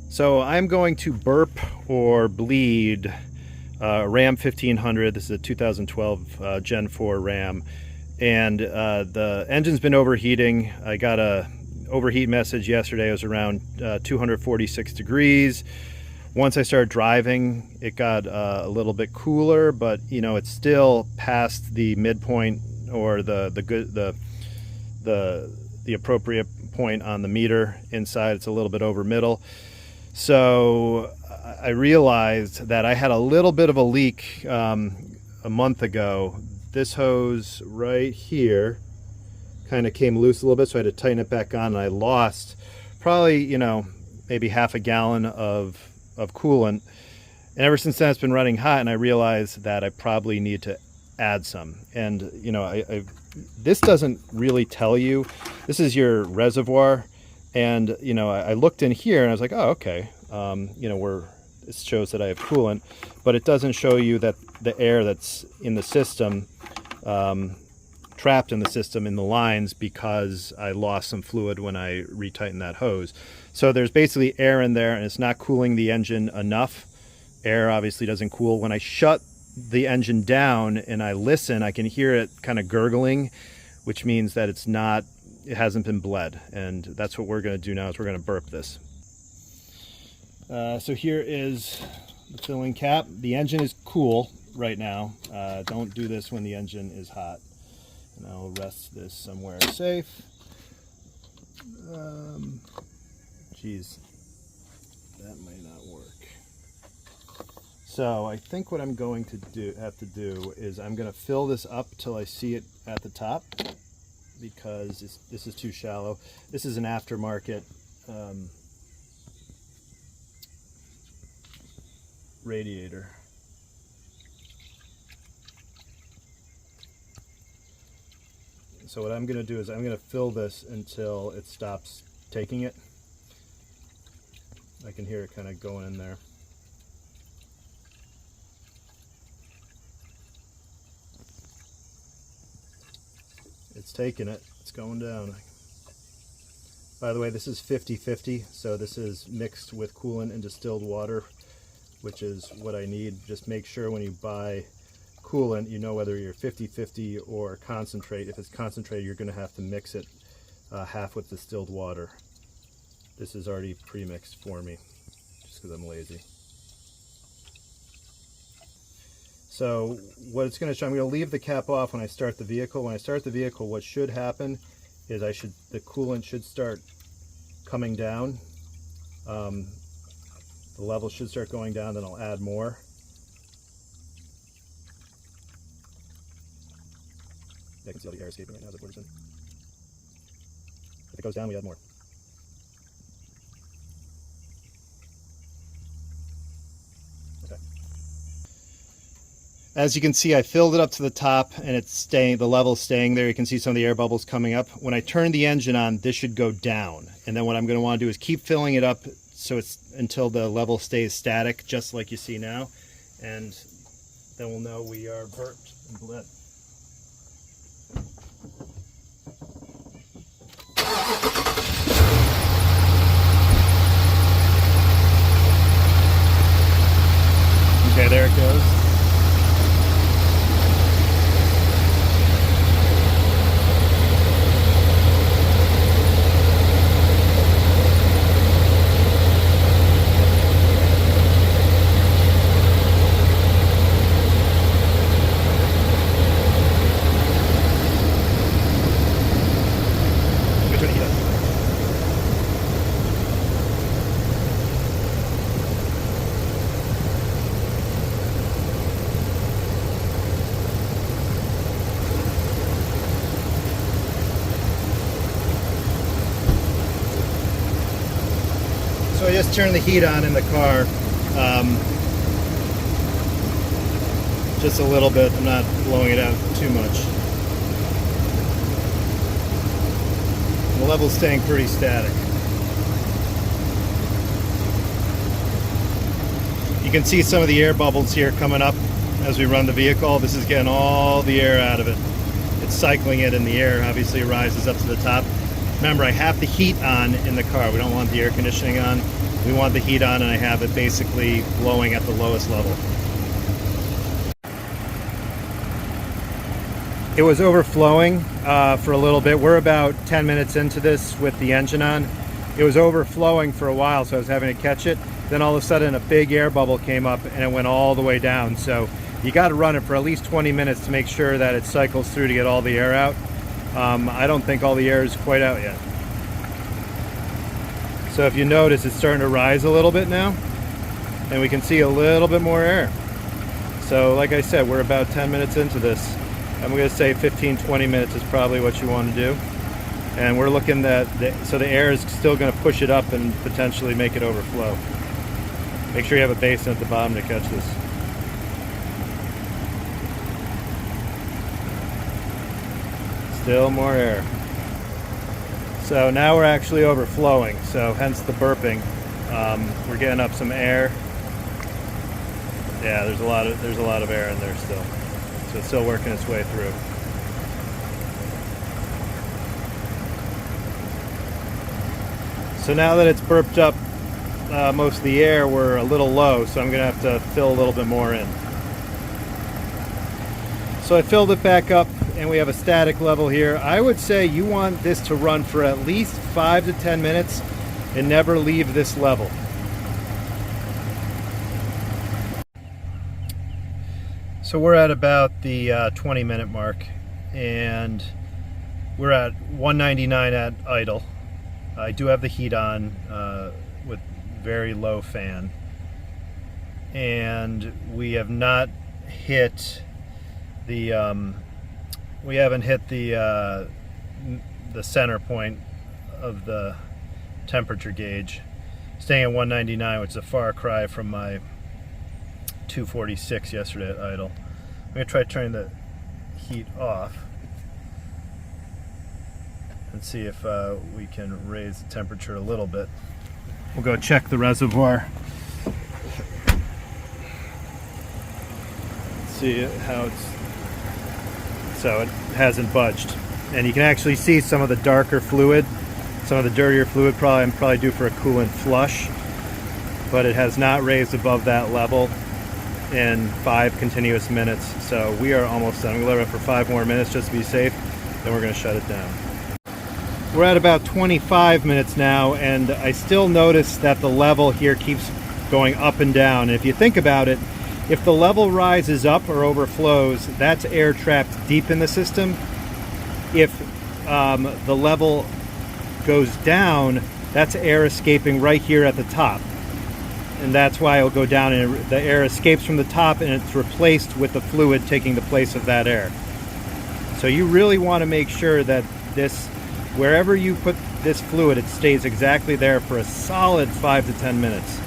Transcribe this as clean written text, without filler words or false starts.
So I'm going to burp or bleed Ram 1500. This is a 2012 Gen 4 Ram, and the engine's been overheating. I got a overheat message yesterday. It was around 246 degrees. Once I started driving, it got a little bit cooler, but you know, it's still past the midpoint or the appropriate point on the meter. Inside, it's a little bit over middle. So I realized that I had a little bit of a leak a month ago. This hose right here kind of came loose a little bit, so I had to tighten it back on, and I lost probably, you know, maybe half a gallon of coolant. And ever since then, it's been running hot, and I realized that I probably need to add some. And you know, this doesn't really tell you. This is your reservoir, and you know, I looked in here and I was like, oh, okay, you know, it shows that I have coolant, but it doesn't show you that the air that's in the system, trapped in the system in the lines, because I lost some fluid when I retightened that hose. So there's basically air in there, and it's not cooling the engine enough. Air obviously doesn't cool. When I shut the engine down and I listen, I can hear it kind of gurgling, which means that it hasn't been bled. And that's what we're going to do now, is we're going to burp this. So here is the filling cap. The engine is cool right now. Don't do this when the engine is hot. And I'll rest this somewhere safe. Geez, that might not work. So I think what I'm going to have to do is I'm going to fill this up till I see it at the top, because this is too shallow. This is an aftermarket radiator. So what I'm going to do is I'm going to fill this until it stops taking it. I can hear it kind of going in there. It's taking it. It's going down. By the way, this is 50-50, so this is mixed with coolant and distilled water, which is what I need. Just make sure when you buy coolant, you know whether you're 50-50 or concentrate. If it's concentrated, you're going to have to mix it half with distilled water. This is already pre-mixed for me, just because I'm lazy. So what it's going to show, I'm going to leave the cap off when I start the vehicle. When I start the vehicle, what should happen is the coolant should start coming down. The level should start going down, then I'll add more. I can see all the air escaping right now as it pours in. If it goes down, we add more. Okay. As you can see, I filled it up to the top, and it's staying, the level's staying there. You can see some of the air bubbles coming up. When I turn the engine on, this should go down. And then what I'm going to want to do is keep filling it up so it's until the level stays static, just like you see now. And then we'll know we are burped and bled. Okay, there it goes. Turn the heat up. So I just turned the heat on in the car, just a little bit. I'm not blowing it out too much. The level's staying pretty static. You can see some of the air bubbles here coming up as we run the vehicle. This is getting all the air out of it. It's cycling it, and the air obviously rises up to the top. Remember, I have the heat on in the car. We don't want the air conditioning on. We want the heat on, and I have it basically blowing at the lowest level. It was overflowing for a little bit. We're about 10 minutes into this with the engine on. It was overflowing for a while, so I was having to catch it. Then all of a sudden a big air bubble came up and it went all the way down. So you got to run it for at least 20 minutes to make sure that it cycles through to get all the air out. I don't think all the air is quite out yet. So if you notice, it's starting to rise a little bit now, and we can see a little bit more air. So like I said, we're about 10 minutes into this. I'm going to say 15-20 minutes is probably what you want to do. And we're looking at so the air is still going to push it up and potentially make it overflow. Make sure you have a basin at the bottom to catch this. Still more air. So now we're actually overflowing, so hence the burping. We're getting up some air. Yeah, there's a lot of air in there still. So it's still working its way through. So now that it's burped up most of the air, we're a little low, so I'm going to have to fill a little bit more in. So I filled it back up, and we have a static level here. I would say you want this to run for at least 5 to 10 minutes and never leave this level. So we're at about the 20-minute mark, and we're at 199 at idle. I do have the heat on with very low fan, and we have not hit the the center point of the temperature gauge, staying at 199, which is a far cry from my 246 yesterday at idle. I'm going to try turning the heat off and see if we can raise the temperature a little bit. We'll go check the reservoir. See how it's, so it hasn't budged, and you can actually see some of the darker fluid, some of the dirtier fluid. I'm probably due for a coolant flush, but it has not raised above that level in 5 continuous minutes. So we are almost done. I'm going to let it for 5 more minutes just to be safe, then we're going to shut it down. We're at about 25 minutes now, and I still notice that the level here keeps going up and down. And if you think about it, if the level rises up or overflows, that's air trapped deep in the system. If the level goes down, that's air escaping right here at the top. And that's why it'll go down, and the air escapes from the top and it's replaced with the fluid taking the place of that air. So you really want to make sure that this, wherever you put this fluid, it stays exactly there for a solid 5 to 10 minutes.